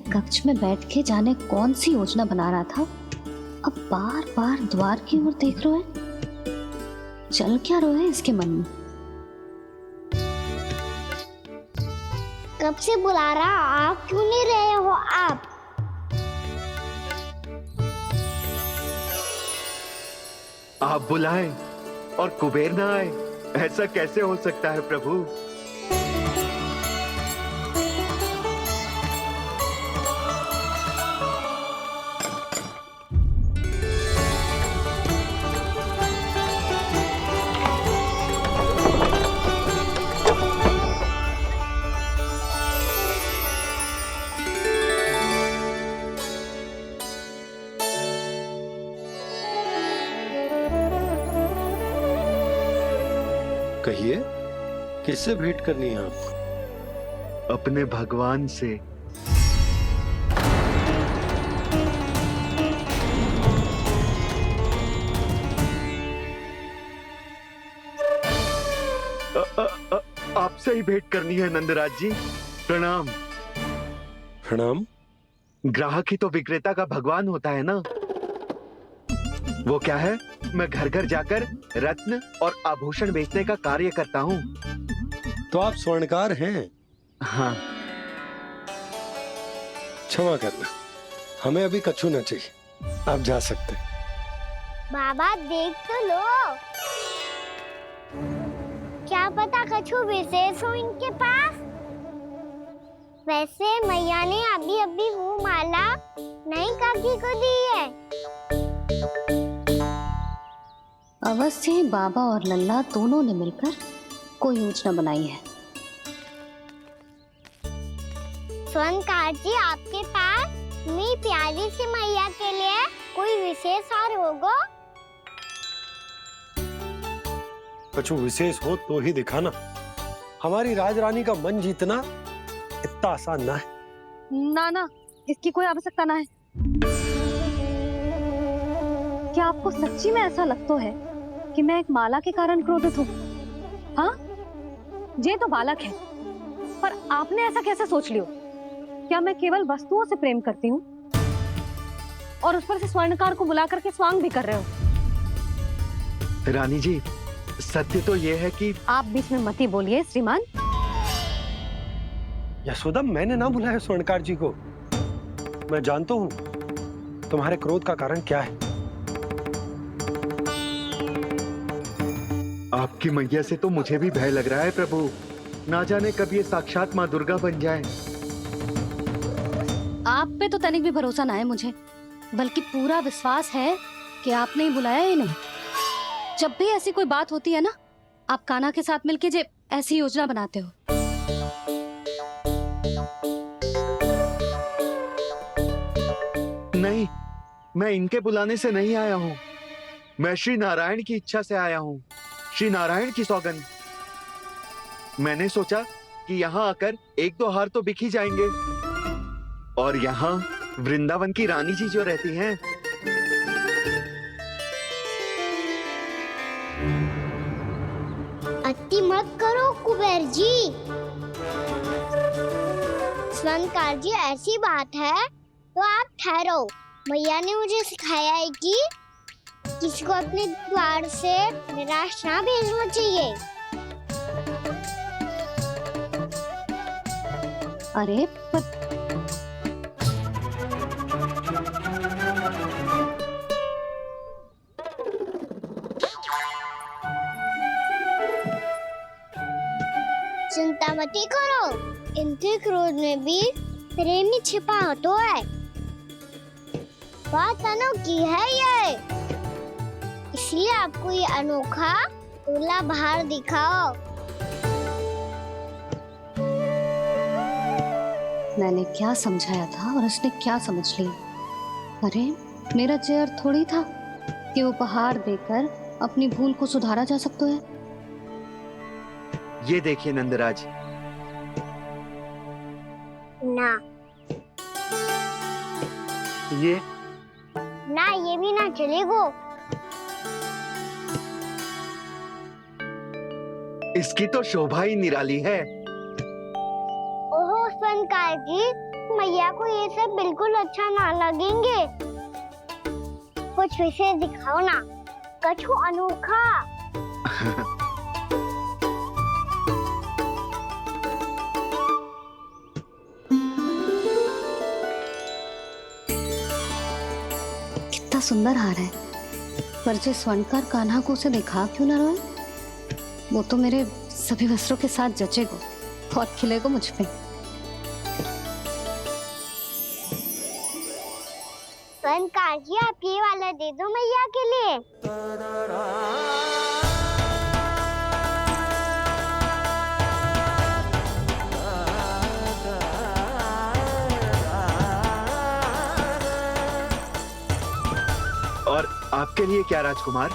कक्ष में बैठ के जाने कौन सी योजना बना रहा था, अब बार बार द्वार की ओर देख रहे हैं। चल क्या रहे हैं इसके मन में? कब से बुला रहा, आप क्यों नहीं रहे हो? आप बुलाएं और कुबेर ना आए, ऐसा कैसे हो सकता है प्रभु? कहिए, किससे भेंट करनी है आपको? अपने भगवान से। आपसे ही भेंट करनी है नंदराज जी। प्रणाम। प्रणाम। ग्राहक ही तो विक्रेता का भगवान होता है ना। वो क्या है, मैं घर घर जाकर रत्न और आभूषण बेचने का कार्य करता हूँ। तो आप स्वर्णकार हैं? हाँ। क्षमा करना, हमें अभी कछु न चाहिए, आप जा सकते हैं। बाबा देख तो लो, क्या पता कछु विशेष हो इनके पास। वैसे मैया ने अभी अभी वो माला नई काकी को दी है। अवश्य ही बाबा और लल्ला दोनों ने मिलकर कोई योजना बनाई है। स्वर्णकार जी, आपके पास मेरी प्यारी सी मैया के लिए कोई विशेष हार होगा? कछु विशेष हो तो ही दिखाना। हमारी राजरानी का मन जीतना इतना आसान ना है। ना ना, इसकी कोई आवश्यकता ना है। क्या आपको सच्ची में ऐसा लगता है कि मैं एक माला के कारण क्रोधित हूँ? हाँ, ये तो बालक है, पर आपने ऐसा कैसे सोच लियो? क्या मैं केवल वस्तुओं से प्रेम करती हूँ और उस पर से स्वर्णकार को बुला करके स्वांग भी कर रहे हो? रानी जी, सत्य तो ये है कि आप बीच में मत ही बोलिए श्रीमान। यशोदा, मैंने ना बुलाया स्वर्णकार जी को। मैं जानता हूँ तुम्हारे क्रोध का कारण क्या है। आपकी मैया से तो मुझे भी भय लग रहा है प्रभु। ना जाने कब ये साक्षात माँ दुर्गा बन जाए। आप पे तो तनिक भी भरोसा ना है मुझे, बल्कि पूरा विश्वास है कि आपने ही बुलाया ही नहीं। जब भी ऐसी कोई बात होती है ना, आप कान्हा के साथ मिलके जे ऐसी योजना बनाते हो। नहीं, मैं इनके बुलाने से नहीं आया हूँ। मैं श्री नारायण की इच्छा से आया हूँ, श्री नारायण की सौगंध। मैंने सोचा कि यहाँ आकर एक दो हार तो बिक ही जाएंगे, और यहाँ वृंदावन की रानी जी जो रहती हैं। अति मत करो कुबेर जी। स्वर्णकार जी, ऐसी बात है तो आप ठहरो। मैया ने मुझे सिखाया है कि किसी को अपने द्वार से निराश ना भेजना चाहिए। अरे पर चिंता मत करो, इनके क्रोध में भी प्रेम ही छिपा तो है। बात अनोखी है ये, इसलिए आपको ये अनोखा दूल्हा बाहर दिखाओ। मैंने क्या समझाया था और उसने क्या समझ लिया? अरे मेरा चेयर थोड़ी था कि उपहार देकर अपनी भूल को सुधारा जा सकता है। ये देखिए नंदराज। ना ये ना, ये भी ना चलेगो। इसकी तो शोभा ही निराली है। ओहो स्वयंकार जी, मैया को ये सब बिल्कुल अच्छा ना लगेंगे। कुछ विशेष दिखाओ ना, कछु अनोखा। कितना सुंदर हार है, पर जो स्वर्णकार कान्हा को उसे दिखा क्यों ना रोए? वो तो मेरे सभी वस्त्रों के साथ जचेगा, बहुत खिलेगा मुझ पे। स्वयंकार जी, आप ये वाला दे दो मैया के लिए। और आपके लिए क्या राजकुमार?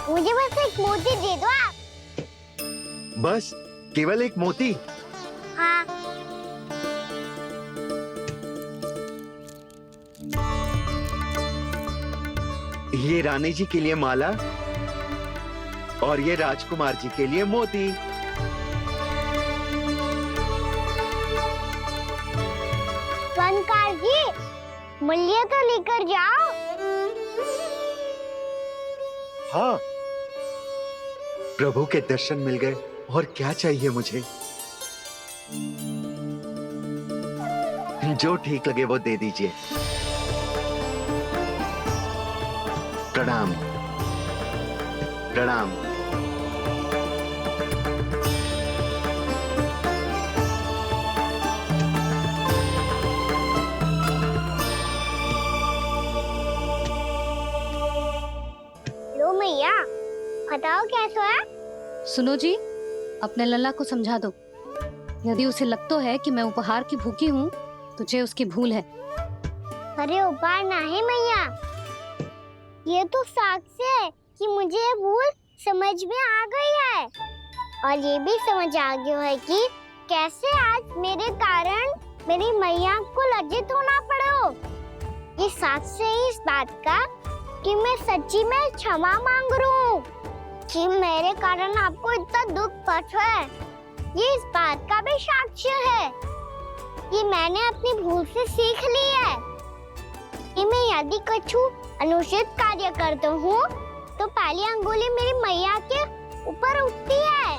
मुझे बस एक मोती दे दो आप। बस केवल एक मोती? हाँ। ये रानी जी के लिए माला और ये राजकुमार जी के लिए मोती। स्वयंकार जी, मूल्य तो लेकर जाओ। हाँ, प्रभु के दर्शन मिल गए, और क्या चाहिए मुझे? जो ठीक लगे वो दे दीजिए। प्रणाम प्रणाम। लो मैया, बताओ कैसा है? सुनो जी, अपने लल्ला को समझा दो, यदि उसे लगता है कि मैं उपहार की भूखी हूँ, तुझे उसकी भूल है। अरे उपहार ना है मैया, ये तो साक्ष्य है कि मुझे ये भूल समझ में आ गई है, और ये भी समझ आ गया है कि कैसे आज मेरे कारण मेरी मैया को लज्जित होना पड़ो। ये साक्ष्य है इस बात का कि मैं सच्ची में क्षमा मांग रहा हूँ कि मेरे कारण आपको इतना दुख पहुंचा है। ये इस बात का भी साक्ष्य है कि मैंने अपनी भूल से सीख ली है कि मैं यदि कछु अनुचित कार्य करता हूँ तो पहली अंगुली मेरी मैया के ऊपर उठती है।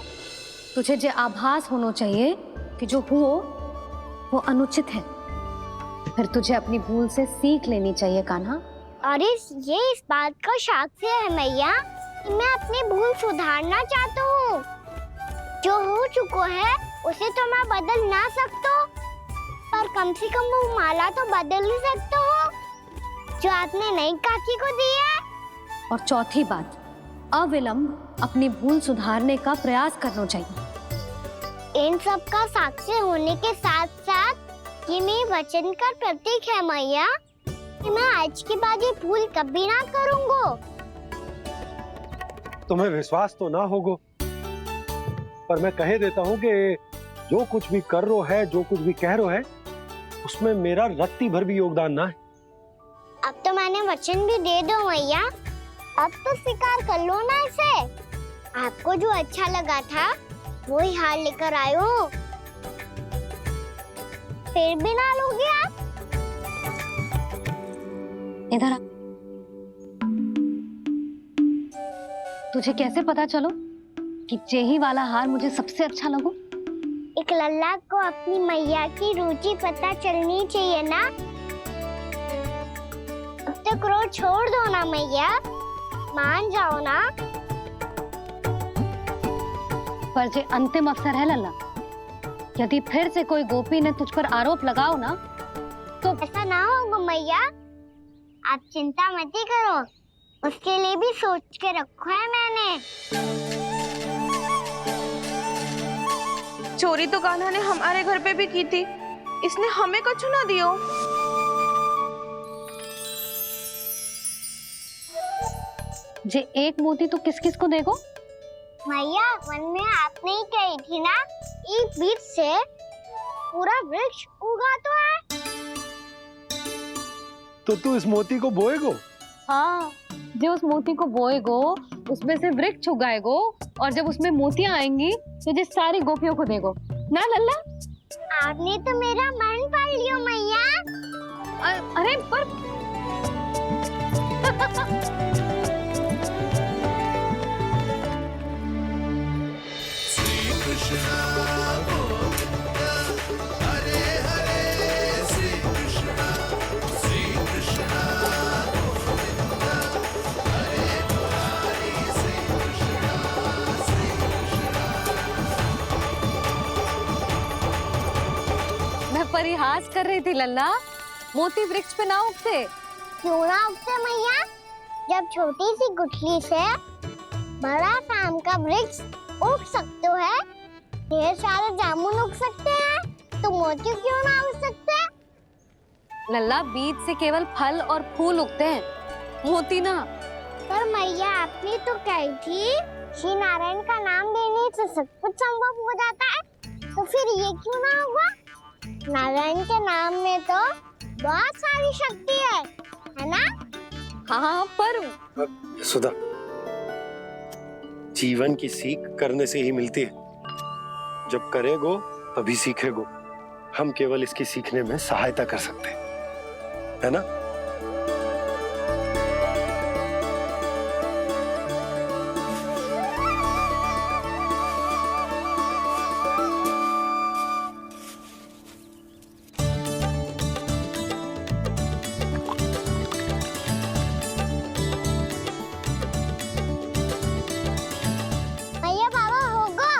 तुझे जो आभास होना चाहिए कि जो हुआ वो अनुचित है, फिर तुझे अपनी भूल से सीख लेनी चाहिए कान्हा। और ये इस बात का साक्ष्य है मैया कि मैं अपनी भूल सुधारना चाहता हूँ। जो हो चुका है उसे तो मैं बदल ना सकता, पर कम से कम वो माला तो बदल ही सकता हूँ जो आपने नई काकी को दी है। और चौथी बात, अविलंब अपनी भूल सुधारने का प्रयास करना चाहिए। इन सब का साक्ष्य होने के साथ साथ ये मेरे वचन का प्रतीक है मैया कि मैं आज के बाद ये भूल कभी ना करूँगा। तुम्हें विश्वास तो ना होगो, पर मैं कह देता हूँ कि जो कुछ भी कर रो है, जो कुछ भी कह रो है, उसमें मेरा रत्ती भर भी योगदान ना है। अब तो मैंने वचन भी दे दो मैया, अब तो स्वीकार कर लो ना इसे। आपको जो अच्छा लगा था वो ही हार लेकर आयो, फिर भी ना लोगे आप? इधर आ। तुझे कैसे पता चलो कि जेही वाला हार मुझे सबसे अच्छा लगो? एक लल्ला को अपनी मैया की रुचि पता चलनी चाहिए ना। अब तो क्रोध छोड़ दो ना मैया, मान जाओ ना। पर जे अंतिम अवसर है लल्ला, यदि फिर से कोई गोपी ने तुझ पर आरोप लगाओ ना तो ऐसा ना होगा मैया, आप चिंता मत ही करो, उसके लिए भी सोच के रखा है मैंने। चोरी तो कान्हा ने हमारे घर पे भी की थी, इसने हमें कछु ना दियो। जे एक मोती तो किस किस को देगो? मैया, मन में आपने ही कही थी ना, एक बीज से पूरा वृक्ष उगा तो है। तो तू इस मोती को बोएगो? हाँ, जो उस मोती को बोएगो उसमें से वृक्ष उगाएगो और जब उसमें मोतियां आएंगी तो ये सारी गोपियों को देगो ना लल्ला। आपने तो मेरा मन पढ़ लियो मैया। अरे पर मैं परिहास कर रही थी लल्ला, मोती वृक्ष पे ना उगते। क्यों ना उगते मैया? जब छोटी सी गुठली से बड़ा आम का वृक्ष उग सकते है, ढेर सारे जामुन उग सकते हैं, तो मोती क्यों ना उग सकते? लल्ला बीज से केवल फल और फूल उगते हैं, मोती ना। पर मैया आपने तो कही थी श्री नारायण का नाम लेने से सब कुछ संभव हो जाता है, तो फिर ये क्यों ना होगा? नारायण के नाम में तो बहुत सारी शक्ति है ना? हाँ पर सुधा, जीवन की सीख करने से ही मिलती है। जब करेगो तभी सीखेगो। हम केवल इसकी सीखने में सहायता कर सकते हैं, है ना? भैया बाबा होगो,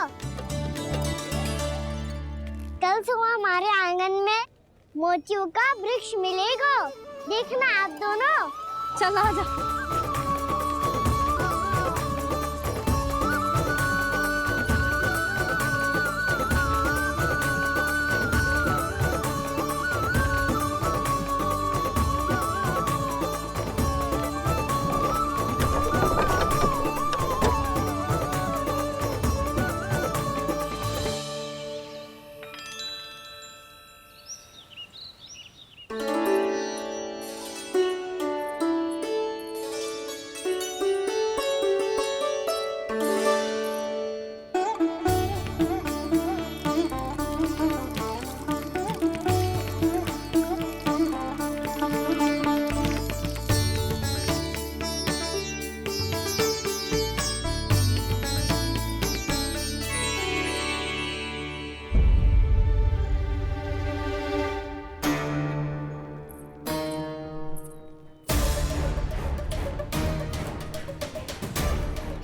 कल सुबह हमारे आंगन में मोतियों का वृक्ष मिलेगा। देखना आप दोनों। चल आ जा।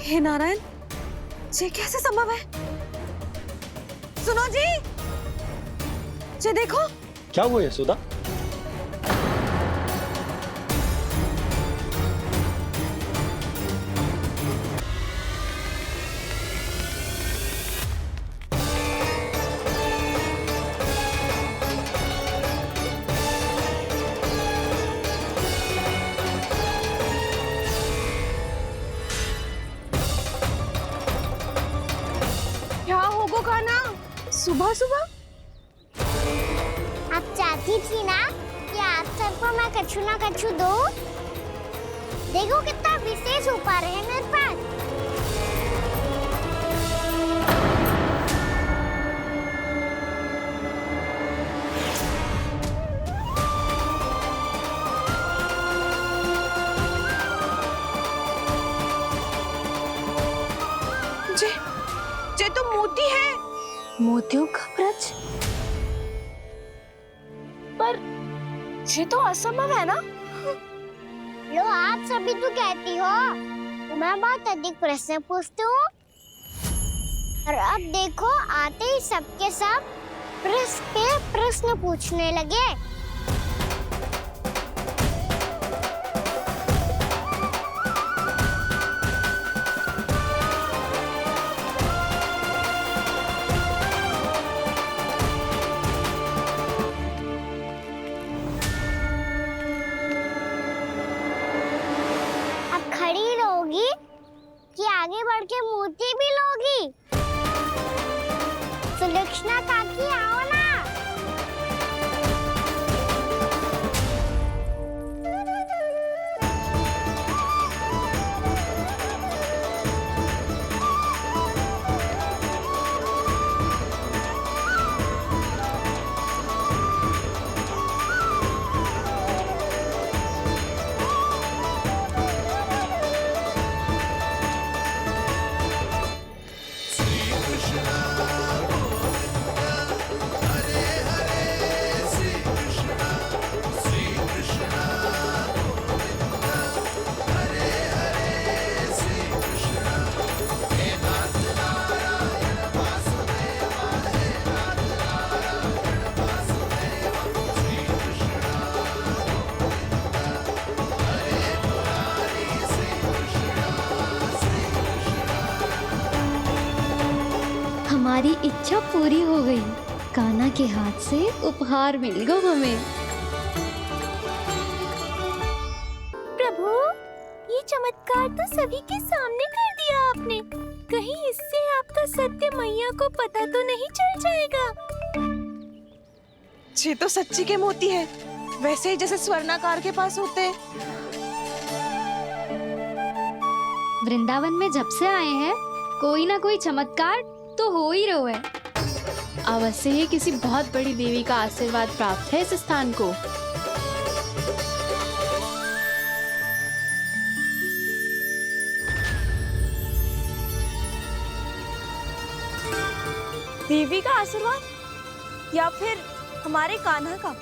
हे नारायण, ये कैसे संभव है? सुनो जी, ये देखो। क्या हुआ है सुधा? क्या होगो खाना सुबह सुबह? आप चाहती थी ना कि आज सबको मैं कछु ना कछु दूं? देखो कितना विशेष उपहार है मेरे पास। ये तो मोती है। मोतियों का ब्रज? पर ये तो असंभव है ना? लो आप सभी तो कहती हो, मैं बहुत अधिक प्रश्न पूछती हूँ, और अब देखो आते ही सबके सब प्रश्न पे प्रश्न पूछने लगे। खड़ी रहोगी कि आगे बढ़ के मोती भी लोगी? सुलक्षणा काकी आओ ना। हमारी इच्छा पूरी हो गई। कान्हा के हाथ से उपहार मिल गया हमें। प्रभु, ये चमत्कार तो सभी के सामने कर दिया आपने। कहीं इससे आपका सत्य मैया को पता तो नहीं चल जाएगा? ये तो सच्ची के मोती है, वैसे ही जैसे स्वर्णाकार के पास होते हैं। वृंदावन में जब से आए हैं कोई ना कोई चमत्कार तो हो ही रहा है। अवश्य ही किसी बहुत बड़ी देवी का आशीर्वाद प्राप्त है इस स्थान को। देवी का आशीर्वाद या फिर हमारे कान्हा का?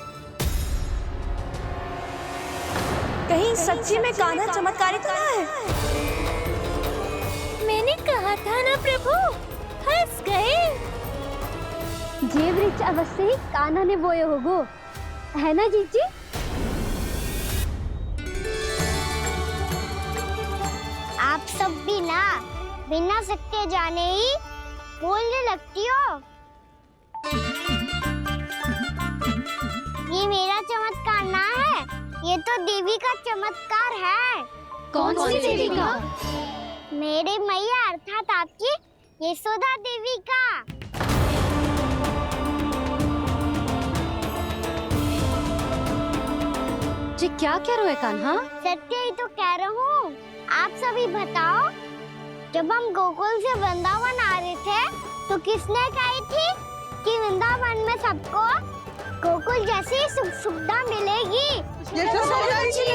कहीं सच्ची में कान्हा चमत्कारी तो ना है? मैंने कहा था ना प्रभु, फंस गए। जे वृक्ष अवश्य ही कान्हा ने बोए होगो, है ना जीजी? आप सब भी ना बिना सत्य जाने ही बोलने लगती हो। ये मेरा चमत्कार ना है, ये तो देवी का चमत्कार है। कौन सी देवी का? मेरे मैया अर्थात आपकी यशोदा देवी का। जी क्या कह रहे हो कान्हा? सत्य ही तो कह रहा हूँ। आप सभी बताओ, जब हम गोकुल से वृंदावन आ रहे थे तो किसने कही थी कि वृंदावन में सबको गोकुल जैसी सुख सुविधा मिलेगी? यशोदा जी।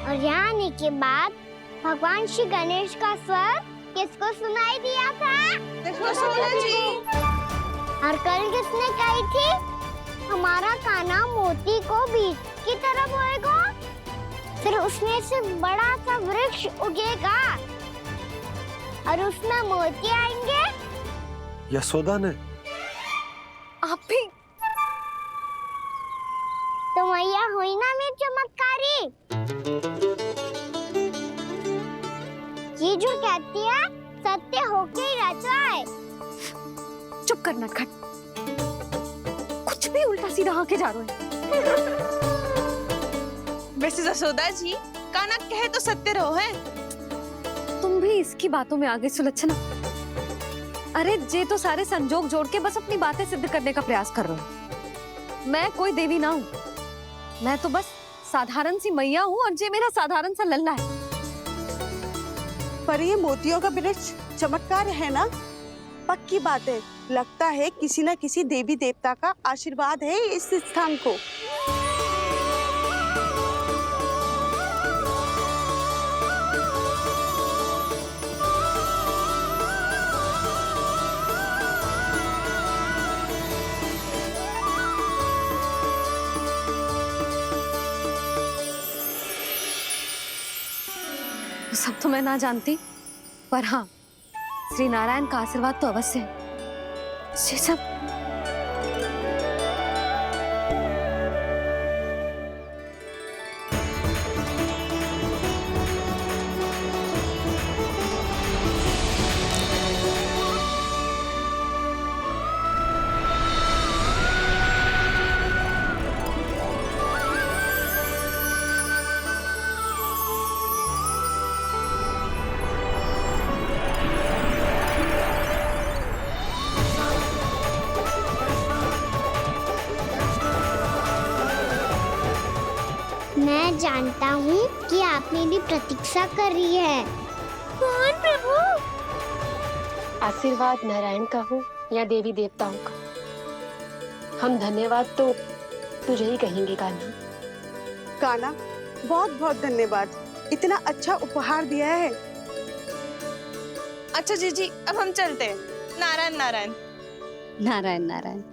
और यहाँ आने के बाद भगवान श्री गणेश का स्वर किसको सुनाई दिया था? यशोदा जी। और कल किसने कही थी हमारा कान्हा मोती को बीज की तरह बोएगा, फिर उसमें से बड़ा सा वृक्ष उगेगा और उसमें मोती आएंगे? यशोदा ने? आप भी? तो मैया हुई ना मेरी चमत्कारी। ये जो कहती है सत्य होके ही रहता है। चुप कर नटखट, कुछ भी उल्टा सीधा आके जा रहे हैं। वैसे यशोदा जी, कान्हा कहे तो सत्य रहो है। तुम भी इसकी बातों में आगे सुलझना। अरे जे तो सारे संजोग जोड़ के बस अपनी बातें सिद्ध करने का प्रयास कर रहे हो। मैं कोई देवी ना हूँ, मैं तो बस साधारण सी मैया हूँ और जे मेरा साधारण सा लल्ला है। पर ये मोतियों का वृक्ष चमत्कार है ना? पक्की बात है, लगता है किसी न किसी देवी देवता का आशीर्वाद है इस स्थान को। सब तो मैं ना जानती, पर हाँ, श्री नारायण का आशीर्वाद तो अवश्य है। ये सब मैं जानता हूँ कि आप मेरी प्रतीक्षा कर रही है। कौन प्रभु? आशीर्वाद नारायण का हो या देवी देवताओं का, हम धन्यवाद तो तुझे ही कहेंगे कान्हा। कान्हा, बहुत बहुत धन्यवाद, इतना अच्छा उपहार दिया है। अच्छा जीजी, अब हम चलते हैं। नारायण नारायण। नारायण नारायण।